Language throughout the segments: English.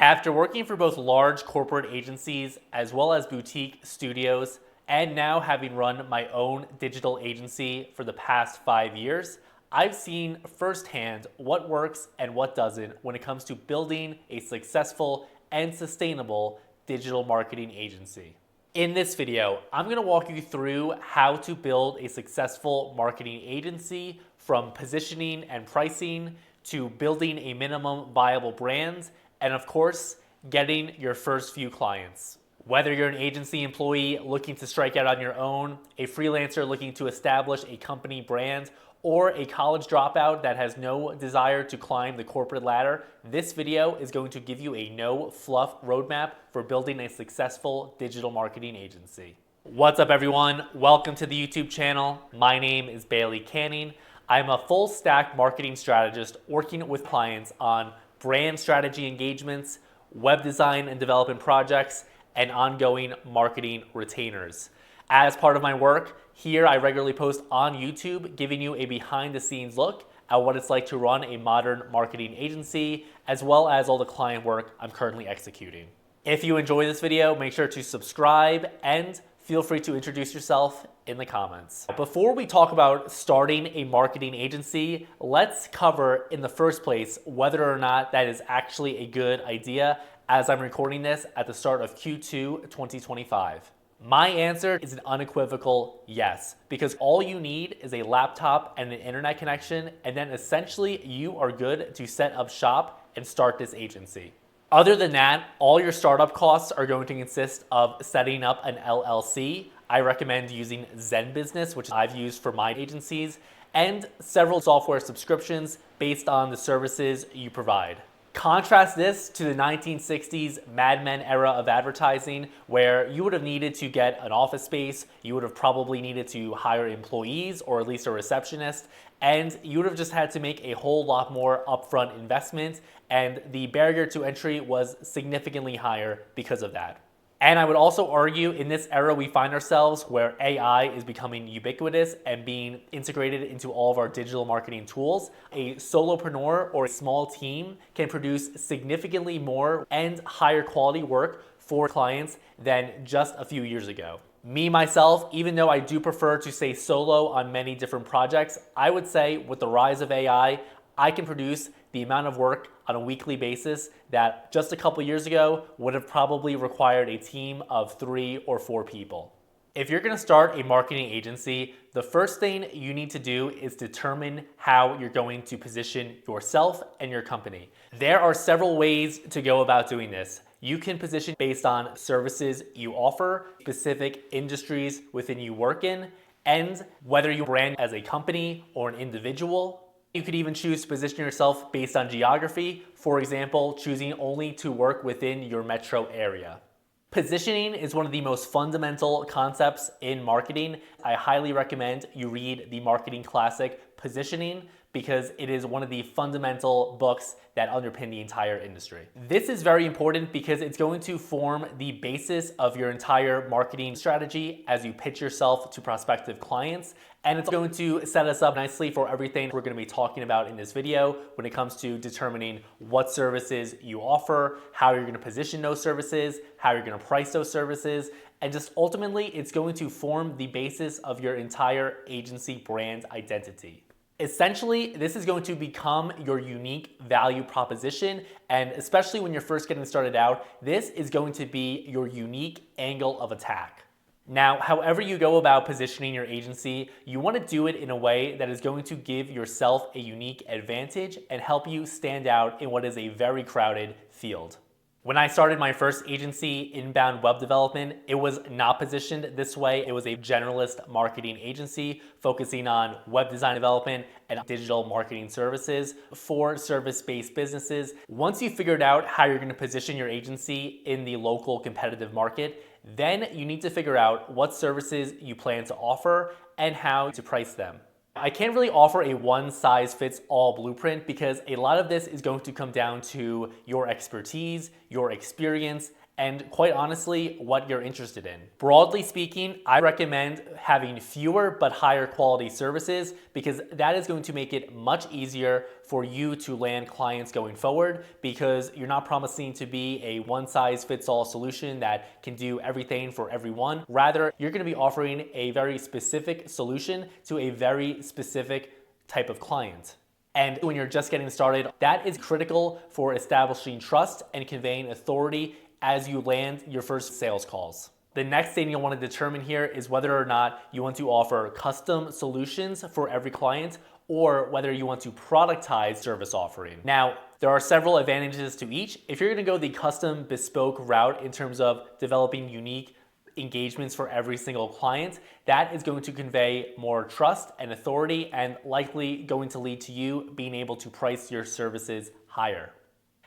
After working for both large corporate agencies as well as boutique studios, and now having run my own digital agency for the past 5 years, I've seen firsthand what works and what doesn't when it comes to building a successful and sustainable digital marketing agency. In this video, I'm going to walk you through how to build a successful marketing agency, from positioning and pricing to building a minimum viable brand, and of course, getting your first few clients. Whether you're an agency employee looking to strike out on your own, a freelancer looking to establish a company brand, or a college dropout that has no desire to climb the corporate ladder, this video is going to give you a no-fluff roadmap for building a successful digital marketing agency. What's up, everyone? Welcome to the YouTube channel. My name is Bailey Canning. I'm a full-stack marketing strategist working with clients on brand strategy engagements, web design and development projects, and ongoing marketing retainers. As part of my work, here I regularly post on YouTube, giving you a behind-the-scenes look at what it's like to run a modern marketing agency, as well as all the client work I'm currently executing. If you enjoy this video, make sure to subscribe and feel free to introduce yourself in the comments. Before we talk about starting a marketing agency, let's cover in the first place whether or not that is actually a good idea, as I'm recording this at the start of Q2 2025. My answer is an unequivocal yes, because all you need is a laptop and an internet connection, and then essentially you are good to set up shop and start this agency. Other than that, all your startup costs are going to consist of setting up an LLC. I recommend using Zen Business, which I've used for my agencies, and several software subscriptions based on the services you provide. Contrast this to the 1960s Mad Men era of advertising, where you would have needed to get an office space, you would have probably needed to hire employees or at least a receptionist, and you would have just had to make a whole lot more upfront investment, and the barrier to entry was significantly higher because of that. And I would also argue in this era we find ourselves, where AI is becoming ubiquitous and being integrated into all of our digital marketing tools, a solopreneur or a small team can produce significantly more and higher quality work for clients than just a few years ago. Me, myself, even though I do prefer to stay solo on many different projects, I would say with the rise of AI, I can produce the amount of work on a weekly basis that just a couple years ago would have probably required a team of 3 or 4 people. If you're going to start a marketing agency, the first thing you need to do is determine how you're going to position yourself and your company. There are several ways to go about doing this. You can position based on services you offer, specific industries within you work in, and whether you brand as a company or an individual. You could even choose to position yourself based on geography, for example, choosing only to work within your metro area. Positioning is one of the most fundamental concepts in marketing. I highly recommend you read the marketing classic Positioning, because it is one of the fundamental books that underpin the entire industry. This is very important because it's going to form the basis of your entire marketing strategy as you pitch yourself to prospective clients, and it's going to set us up nicely for everything we're going to be talking about in this video when it comes to determining what services you offer, how you're going to position those services, how you're going to price those services, and just ultimately it's going to form the basis of your entire agency brand identity. Essentially, this is going to become your unique value proposition, and especially when you're first getting started out, this is going to be your unique angle of attack. Now, however you go about positioning your agency, you want to do it in a way that is going to give yourself a unique advantage and help you stand out in what is a very crowded field. When I started my first agency, Inbound Web Development, it was not positioned this way. It was a generalist marketing agency focusing on web design development and digital marketing services for service-based businesses. Once you figured out how you're going to position your agency in the local competitive market, then you need to figure out what services you plan to offer and how to price them. I can't really offer a one-size-fits-all blueprint because a lot of this is going to come down to your expertise, your experience, and quite honestly, what you're interested in. Broadly speaking, I recommend having fewer but higher quality services because that is going to make it much easier for you to land clients going forward, because you're not promising to be a one-size-fits-all solution that can do everything for everyone. Rather, you're going to be offering a very specific solution to a very specific type of client. And when you're just getting started, that is critical for establishing trust and conveying authority as you land your first sales calls. The next thing you'll want to determine here is whether or not you want to offer custom solutions for every client or whether you want to productize service offering. Now, there are several advantages to each. If you're going to go the custom bespoke route in terms of developing unique engagements for every single client, that is going to convey more trust and authority and likely going to lead to you being able to price your services higher.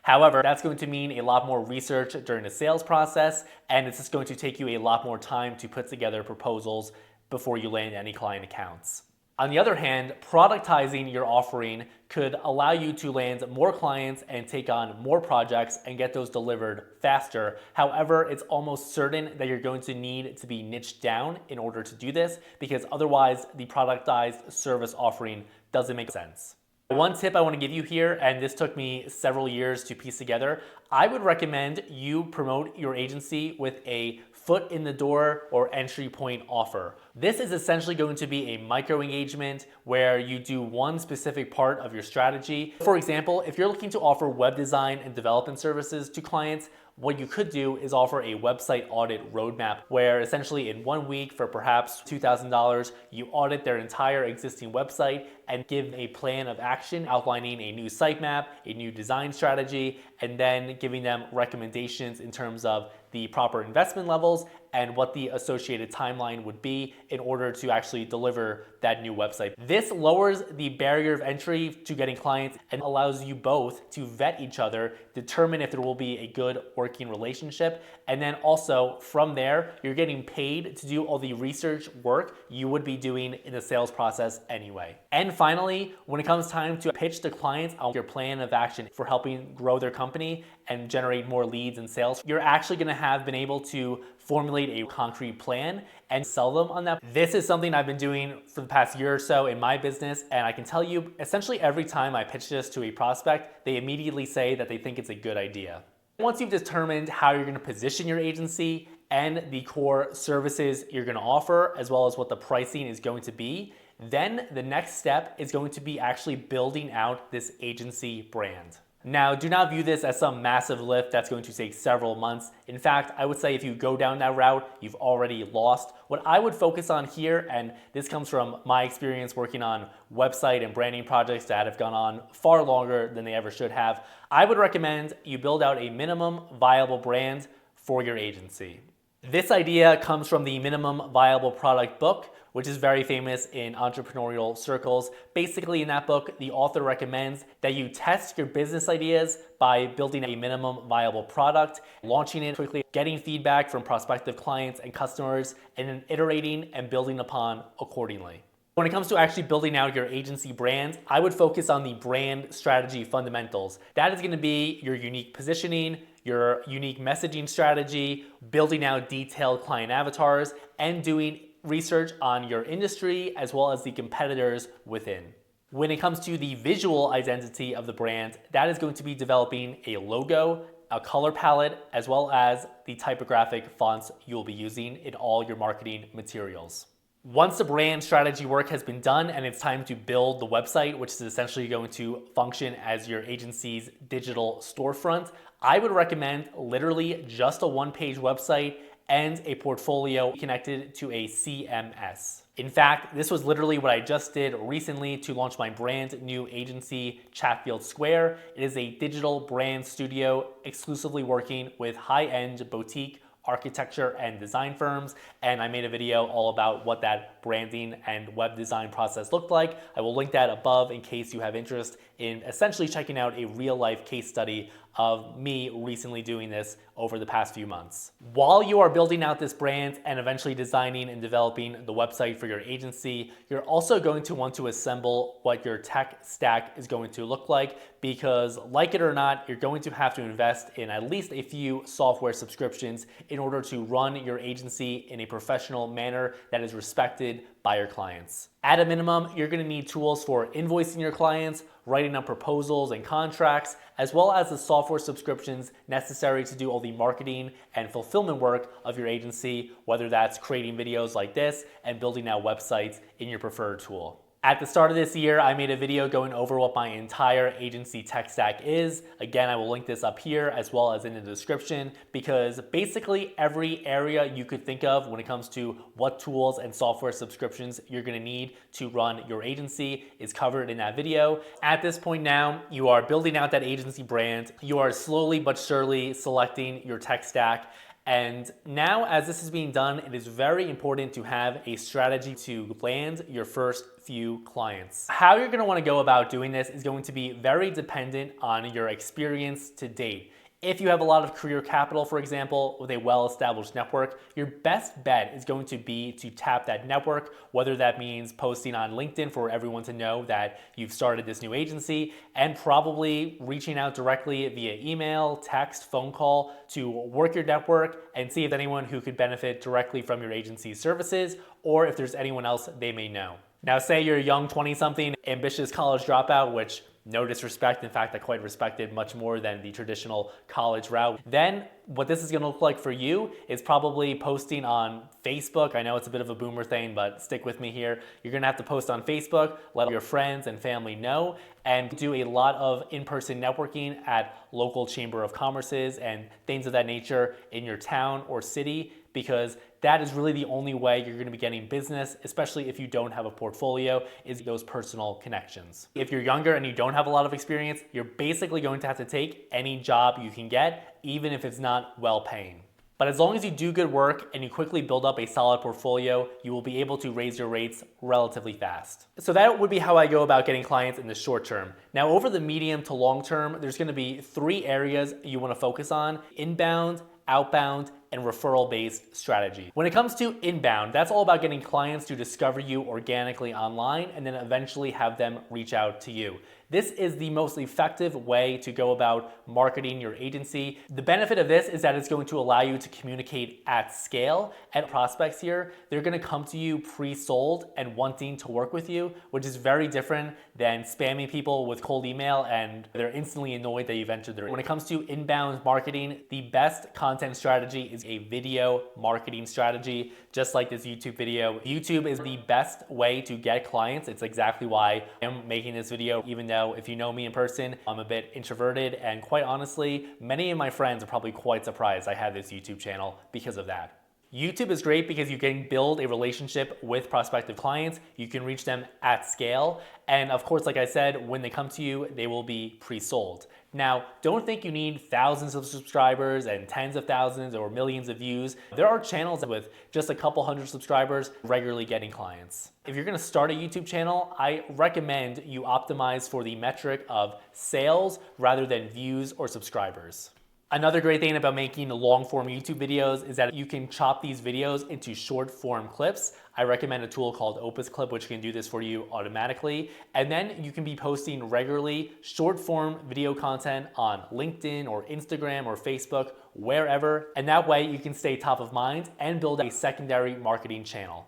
However, that's going to mean a lot more research during the sales process, and it's just going to take you a lot more time to put together proposals before you land any client accounts. On the other hand, productizing your offering could allow you to land more clients and take on more projects and get those delivered faster. However, it's almost certain that you're going to need to be niched down in order to do this, because otherwise the productized service offering doesn't make sense. One tip I want to give you here, and this took me several years to piece together, I would recommend you promote your agency with a foot in the door or entry point offer. This is essentially going to be a micro engagement where you do one specific part of your strategy. For example, if you're looking to offer web design and development services to clients, what you could do is offer a website audit roadmap where essentially in 1 week for perhaps $2,000, you audit their entire existing website and give a plan of action outlining a new sitemap, a new design strategy, and then giving them recommendations in terms of the proper investment levels and what the associated timeline would be in order to actually deliver that new website. This lowers the barrier of entry to getting clients and allows you both to vet each other, determine if there will be a good working relationship, and then also from there, you're getting paid to do all the research work you would be doing in the sales process anyway. And finally, when it comes time to pitch to clients on your plan of action for helping grow their company and generate more leads and sales, you're actually going to have been able to formulate a concrete plan and sell them on that. This is something I've been doing for the past year or so in my business, and I can tell you essentially every time I pitch this to a prospect, they immediately say that they think it's a good idea. Once you've determined how you're going to position your agency and the core services you're going to offer, as well as what the pricing is going to be, then the next step is going to be actually building out this agency brand. Now, do not view this as some massive lift that's going to take several months. In fact, I would say if you go down that route, you've already lost. What I would focus on here, and this comes from my experience working on website and branding projects that have gone on far longer than they ever should have, I would recommend you build out a minimum viable brand for your agency. This idea comes from the Minimum Viable Product book, which is very famous in entrepreneurial circles. Basically, in that book, the author recommends that you test your business ideas by building a minimum viable product, launching it quickly, getting feedback from prospective clients and customers, and then iterating and building upon accordingly. When it comes to actually building out your agency brand, I would focus on the brand strategy fundamentals. That is going to be your unique positioning, your unique messaging strategy, building out detailed client avatars, and doing research on your industry as well as the competitors within. When it comes to the visual identity of the brand, that is going to be developing a logo, a color palette, as well as the typographic fonts you'll be using in all your marketing materials. Once the brand strategy work has been done and it's time to build the website, which is essentially going to function as your agency's digital storefront, I would recommend literally just a one-page website and a portfolio connected to a CMS. In fact, this was literally what I just did recently to launch my brand new agency, Chatfield Square. It is a digital brand studio exclusively working with high-end boutique architecture and design firms, and I made a video all about what that branding and web design process looked like. I will link that above in case you have interest in essentially checking out a real life case study of me recently doing this over the past few months. While you are building out this brand and eventually designing and developing the website for your agency, you're also going to want to assemble what your tech stack is going to look like, because like it or not, you're going to have to invest in at least a few software subscriptions in order to run your agency in a professional manner that is respected by your clients. At a minimum, you're going to need tools for invoicing your clients, writing up proposals and contracts, as well as the software subscriptions necessary to do all the marketing and fulfillment work of your agency, whether that's creating videos like this and building out websites in your preferred tool. At the start of this year, I made a video going over what my entire agency tech stack is. Again, I will link this up here as well as in the description, because basically every area you could think of when it comes to what tools and software subscriptions you're gonna need to run your agency is covered in that video. At this point now, you are building out that agency brand. You are slowly but surely selecting your tech stack. And now, as this is being done, it is very important to have a strategy to land your first few clients. How you're going to want to go about doing this is going to be very dependent on your experience to date. If you have a lot of career capital, for example, with a well-established network, your best bet is going to be to tap that network, whether that means posting on LinkedIn for everyone to know that you've started this new agency, and probably reaching out directly via email, text, phone call to work your network and see if anyone who could benefit directly from your agency's services, or if there's anyone else they may know. Now, say you're a young 20-something, ambitious college dropout, which no disrespect, in fact, I quite respected much more than the traditional college route. Then what this is gonna look like for you is probably posting on Facebook. I know it's a bit of a boomer thing, but stick with me here. You're gonna have to post on Facebook, let your friends and family know, and do a lot of in-person networking at local chamber of commerces and things of that nature in your town or city, because that is really the only way you're gonna be getting business, especially if you don't have a portfolio, is those personal connections. If you're younger and you don't have a lot of experience, you're basically going to have to take any job you can get, even if it's not well paying. But as long as you do good work and you quickly build up a solid portfolio, you will be able to raise your rates relatively fast. So that would be how I go about getting clients in the short term. Now, over the medium to long term, there's gonna be 3 areas you wanna focus on: inbound, outbound, and referral-based strategy. When it comes to inbound, that's all about getting clients to discover you organically online and then eventually have them reach out to you. This is the most effective way to go about marketing your agency. The benefit of this is that it's going to allow you to communicate at scale. And prospects here, they're gonna come to you pre-sold and wanting to work with you, which is very different than spamming people with cold email and they're instantly annoyed that you've entered their. When it comes to inbound marketing, the best content strategy is a video marketing strategy, just like this YouTube video. YouTube is the best way to get clients. It's exactly why I'm making this video, even though if you know me in person, I'm a bit introverted, and quite honestly, many of my friends are probably quite surprised I have this YouTube channel because of that. YouTube is great because you can build a relationship with prospective clients. You can reach them at scale. And of course, like I said, when they come to you, they will be pre-sold. Now, don't think you need thousands of subscribers and tens of thousands or millions of views. There are channels with just a couple hundred subscribers regularly getting clients. If you're gonna start a YouTube channel, I recommend you optimize for the metric of sales rather than views or subscribers. Another great thing about making long form YouTube videos is that you can chop these videos into short form clips. I recommend a tool called Opus Clip, which can do this for you automatically. And then you can be posting regularly short form video content on LinkedIn or Instagram or Facebook, wherever. And that way you can stay top of mind and build a secondary marketing channel.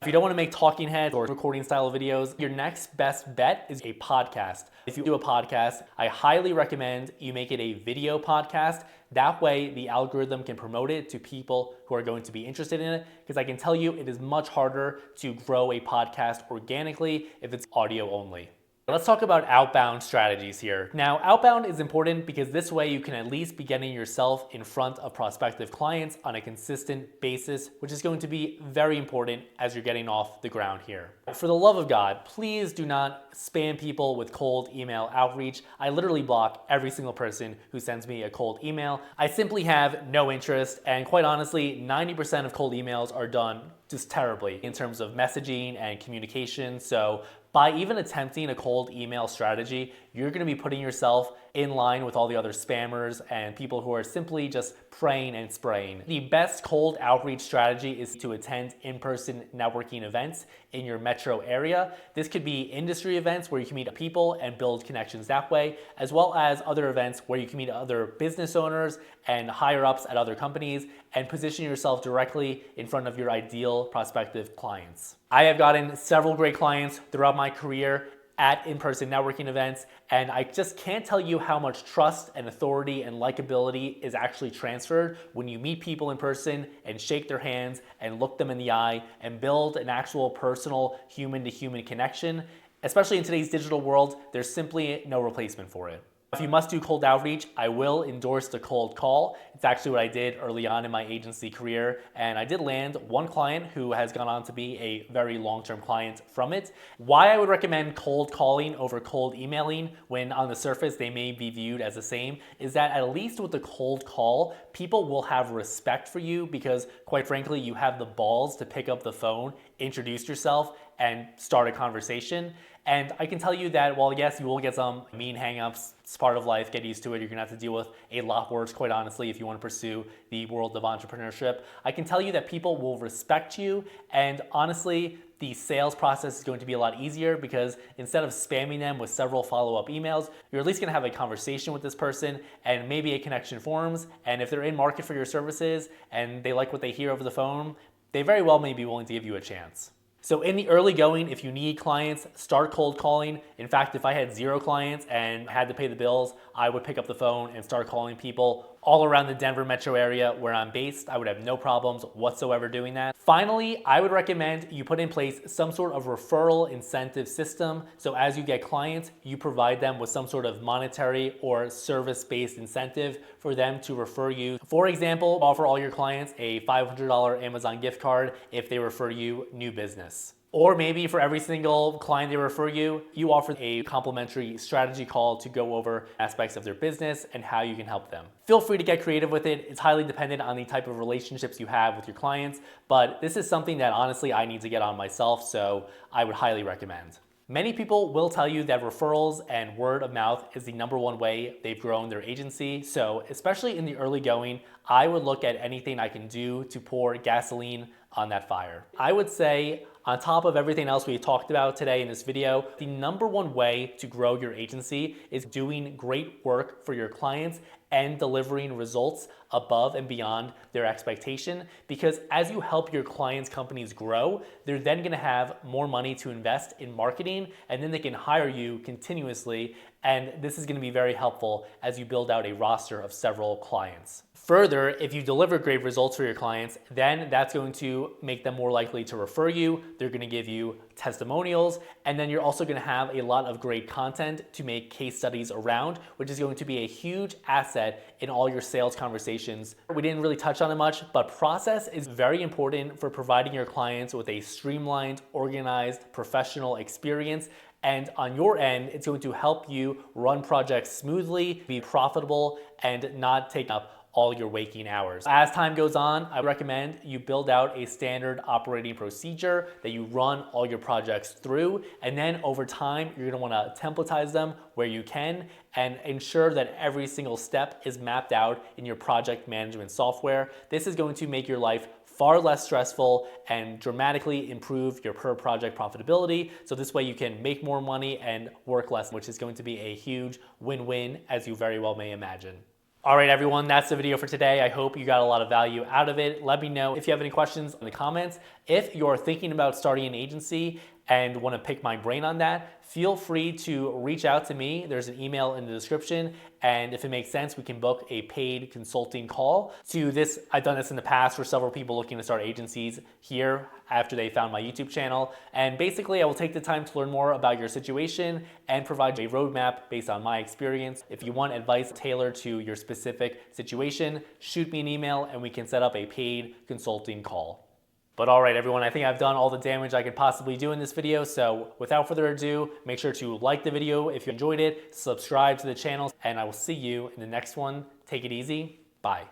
If you don't want to make talking heads or recording style videos, your next best bet is a podcast. If you do a podcast, I highly recommend you make it a video podcast. That way the algorithm can promote it to people who are going to be interested in it, because I can tell you it is much harder to grow a podcast organically if it's audio only. Let's talk about outbound strategies here. Now, outbound is important because this way you can at least be getting yourself in front of prospective clients on a consistent basis, which is going to be very important as you're getting off the ground here. For the love of God, please do not spam people with cold email outreach. I literally block every single person who sends me a cold email. I simply have no interest, and quite honestly, 90% of cold emails are done just terribly in terms of messaging and communication. So by even attempting a cold email strategy, you're going to be putting yourself in line with all the other spammers and people who are simply just praying and spraying. The best cold outreach strategy is to attend in-person networking events in your metro area. This could be industry events where you can meet people and build connections that way, as well as other events where you can meet other business owners and higher ups at other companies and position yourself directly in front of your ideal prospective clients. I have gotten several great clients throughout my career at in-person networking events, and I just can't tell you how much trust and authority and likability is actually transferred when you meet people in person and shake their hands and look them in the eye and build an actual personal human-to-human connection. Especially in today's digital world, there's simply no replacement for it. If you must do cold outreach, I will endorse the cold call. It's actually what I did early on in my agency career, and I did land one client who has gone on to be a very long-term client from it. Why I would recommend cold calling over cold emailing when on the surface they may be viewed as the same is that at least with the cold call, people will have respect for you because quite frankly, you have the balls to pick up the phone, introduce yourself, and start a conversation. And I can tell you that while yes, you will get some mean hangups, it's part of life, get used to it. You're gonna have to deal with a lot worse, quite honestly, if you want to pursue the world of entrepreneurship. I can tell you that people will respect you, and honestly, the sales process is going to be a lot easier because instead of spamming them with several follow-up emails, you're at least gonna have a conversation with this person and maybe a connection forms. And if they're in market for your services and they like what they hear over the phone, they very well may be willing to give you a chance. So in the early going, if you need clients, start cold calling. In fact, if I had 0 clients and had to pay the bills, I would pick up the phone and start calling people all around the Denver metro area where I'm based. I would have no problems whatsoever doing that. Finally, I would recommend you put in place some sort of referral incentive system. So as you get clients, you provide them with some sort of monetary or service-based incentive for them to refer you. For example, offer all your clients a $500 Amazon gift card if they refer you new business. Or maybe for every single client they refer you, you offer a complimentary strategy call to go over aspects of their business and how you can help them. Feel free to get creative with it. It's highly dependent on the type of relationships you have with your clients, but this is something that honestly I need to get on myself, so I would highly recommend. Many people will tell you that referrals and word of mouth is the #1 way they've grown their agency. So especially in the early going, I would look at anything I can do to pour gasoline on that fire. I would say on top of everything else we talked about today in this video, the #1 way to grow your agency is doing great work for your clients and delivering results above and beyond their expectation. Because as you help your clients' companies grow, they're then gonna have more money to invest in marketing, and then they can hire you continuously. And this is gonna be very helpful as you build out a roster of several clients. Further, if you deliver great results for your clients, then that's going to make them more likely to refer you. They're gonna give you testimonials, and then you're also gonna have a lot of great content to make case studies around, which is going to be a huge asset in all your sales conversations. We didn't really touch on it much, but process is very important for providing your clients with a streamlined, organized, professional experience. And on your end, it's going to help you run projects smoothly, be profitable, and not take up all your waking hours. As time goes on, I recommend you build out a standard operating procedure that you run all your projects through, and then over time, you're gonna wanna templatize them where you can and ensure that every single step is mapped out in your project management software. This is going to make your life far less stressful and dramatically improve your per project profitability. So this way you can make more money and work less, which is going to be a huge win-win, as you very well may imagine. All right, everyone, that's the video for today. I hope you got a lot of value out of it. Let me know if you have any questions in the comments. If you're thinking about starting an agency and want to pick my brain on that, feel free to reach out to me. There's an email in the description, and if it makes sense, we can book a paid consulting call. I've done this in the past for several people looking to start agencies here after they found my YouTube channel. And basically, I will take the time to learn more about your situation and provide a roadmap based on my experience. If you want advice tailored to your specific situation, shoot me an email and we can set up a paid consulting call. But all right, everyone, I think I've done all the damage I could possibly do in this video. So without further ado, make sure to like the video if you enjoyed it, subscribe to the channel, and I will see you in the next one. Take it easy. Bye.